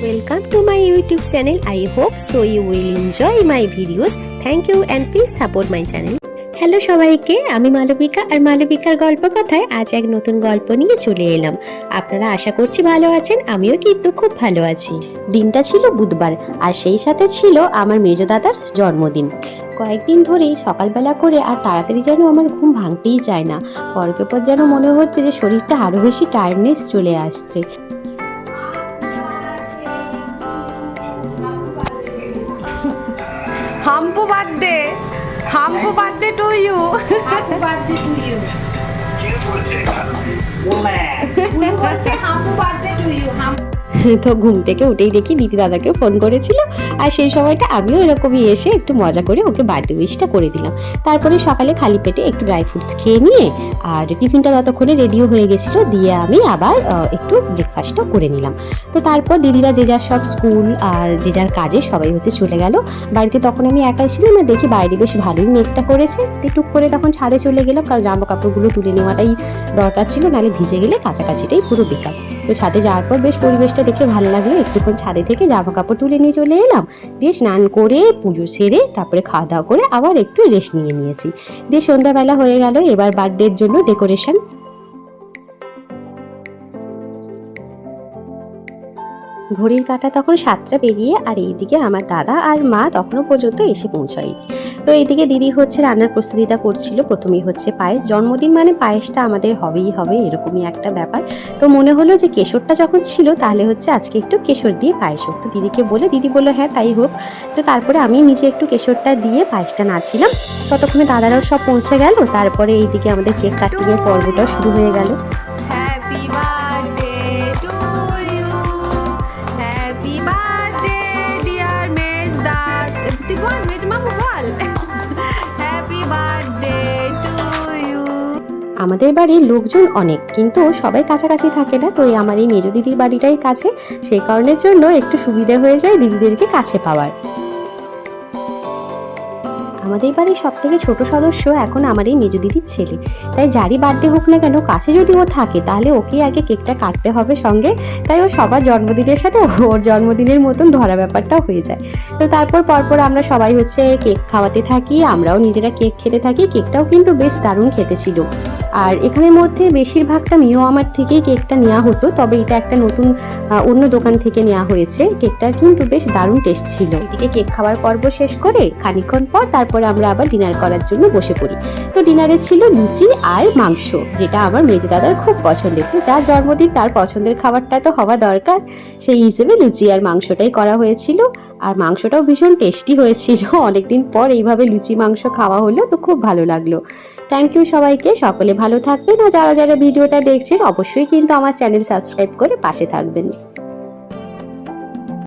Welcome to my YouTube channel. I hope so you will enjoy my videos. Thank you and please support my channel. Hello সবাইকে, আমি মালবিকা আর মালবিকার গল্প কথায় আজ এক নতুন গল্প নিয়ে চলে এলাম। আপনারা আশা করছি ভালো আছেন, আমিও কিন্তু খুব ভালো আছি। দিনটা ছিল বুধবার আর সেই সাথে ছিল আমার মেজো দাদার জন্মদিন। কয়েকদিন ধরেই সকালবেলা করে আর তাড়াতাড়ি যেন আমার ঘুম ভাঙতেই চায় না। পরকে পর যেন মনে হচ্ছে যে শরীরটা আরো বেশি টায়ার্ডনেস চলে আসছে। Happy birthday to you. Happy birthday to you. Happy birthday to you. তো ঘুম থেকে উঠেই দেখি দিদি দাদাকে ফোন করেছিল, আর সেই সময়টা আমিও এরকমই এসে একটু মজা করে ওকে বার্থডে উইশটা করে দিলাম। তারপরে সকালে খালি পেটে একটু ড্রাই ফ্রুটস খেয়ে নিয়ে আর টিফিনটা ততক্ষণে রেডিও হয়ে গেছিলো, দিয়ে আমি আবার একটু ব্রেকফাস্টটা করে নিলাম। তো তারপর দিদিরা যে যার সব স্কুল আর যে যার কাজে সবাই চলে গেল। বাড়িতে তখন আমি একাই ছিলাম আর দেখি বাইরে বেশ ভালোই মেঘটা করেছে। টুক করে তখন ছাদে চলে গেলাম, কারণ জামা কাপড়গুলো তুলে নেওয়াটাই দরকার ছিল, নাহলে ভিজে গেলে কাছাকাছিটাই পুরো বেকার। তো ছাদে যাওয়ার পর বেশ পরিবেশটা দেখে ভালো লাগলো। একটুক্ষণ ছাদে থেকে জামা কাপড় তুলে নিয়ে চলে এলাম, দিয়ে স্নান করে পুজো সেরে তারপরে খাওয়া দাওয়া করে আবার একটু রেস্ট নিয়েছি। দিয়ে সন্ধ্যাবেলা হয়ে গেল, এবার বার্থডের জন্য ডেকোরেশন। ঘড়ির কাঁটা তখন 7টা পেরিয়ে, আর এইদিকে আমার দাদা আর মা তখনও পর্যন্ত এসে পৌঁছায়। তো এইদিকে দিদি রান্নার প্রস্তুতিটা করছিল। প্রথমেই পায়েস, জন্মদিন মানে পায়েসটা আমাদের হবেই হবে, এরকমই একটা ব্যাপার। তো মনে হলো যে কেশরটা যখন ছিল তাহলে আজকে একটু কেশর দিয়ে পায়েস হোক। তো দিদিকে বলে, দিদি বললো হ্যাঁ তাই হোক। তো তারপরে আমি নিজে একটু কেশরটা দিয়ে পায়েসটা নাড়ছিলাম, ততক্ষণে দাদারাও সব পৌঁছে গেল। তারপরে এইদিকে আমাদের কেক কাটিংয়ের পর্বটাও শুরু হয়ে গেল। আমাদের বাড়ির লোকজন অনেক, কিন্তু সবাই কাছাকাছি থাকে না। তো আমার এই মেজো দিদির বাড়িটাই কাছে, সেই কারণের জন্য একটু সুবিধা হয়ে যায় দিদিদেরকে কাছে পাওয়ার। আমাদের বাড়ির সব থেকে ছোট সদস্য এখন আমার এই মেজো দিদির ছেলে, তাই যারই বার্থডে হোক না কেন কাছে যদি ও থাকে তাহলে ওকেই আগে কেকটা কাটতে হবে সঙ্গে। তাই ও সবার জন্মদিনের সাথে ওর জন্মদিনের মতন ধরা ব্যাপারটাও হয়ে যায়। তো তারপর পরপর আমরা সবাই কেক খাওয়াতে থাকি, আমরাও নিজেরা কেক খেতে থাকি। কেকটাও কিন্তু বেশ দারুণ খেতে ছিল। আর এখানের মধ্যে বেশিরভাগটা মিও আমার থেকেই কেকটা নেওয়া হতো, তবে এটা একটা নতুন অন্য দোকান থেকে নেওয়া হয়েছে। কেকটার কিন্তু বেশ দারুণ টেস্ট ছিল। এদিকে কেক খাওয়ার পর্ব শেষ করে খানিকক্ষণ পর তারপরে আমরা আবার ডিনার করার জন্য বসে পড়ি। তো ডিনারে ছিল লুচি আর মাংস, যেটা আমার মেজো দাদার খুব পছন্দের। তো যার জন্মদিন তার পছন্দের খাবারটা তো হওয়া দরকার, সেই হিসেবে লুচি আর মাংসটাই করা হয়েছিল। আর মাংসটাও ভীষণ টেস্টি হয়েছিল। অনেকদিন পর এইভাবে লুচি মাংস খাওয়া হলো, তো খুব ভালো লাগলো। থ্যাংক ইউ সবাইকে, সকলে ভালো থাকবেন। আর যারা যারা ভিডিওটা দেখছেন অবশ্যই কিন্তু আমার চ্যানেল সাবস্ক্রাইব করে পাশে থাকবেন।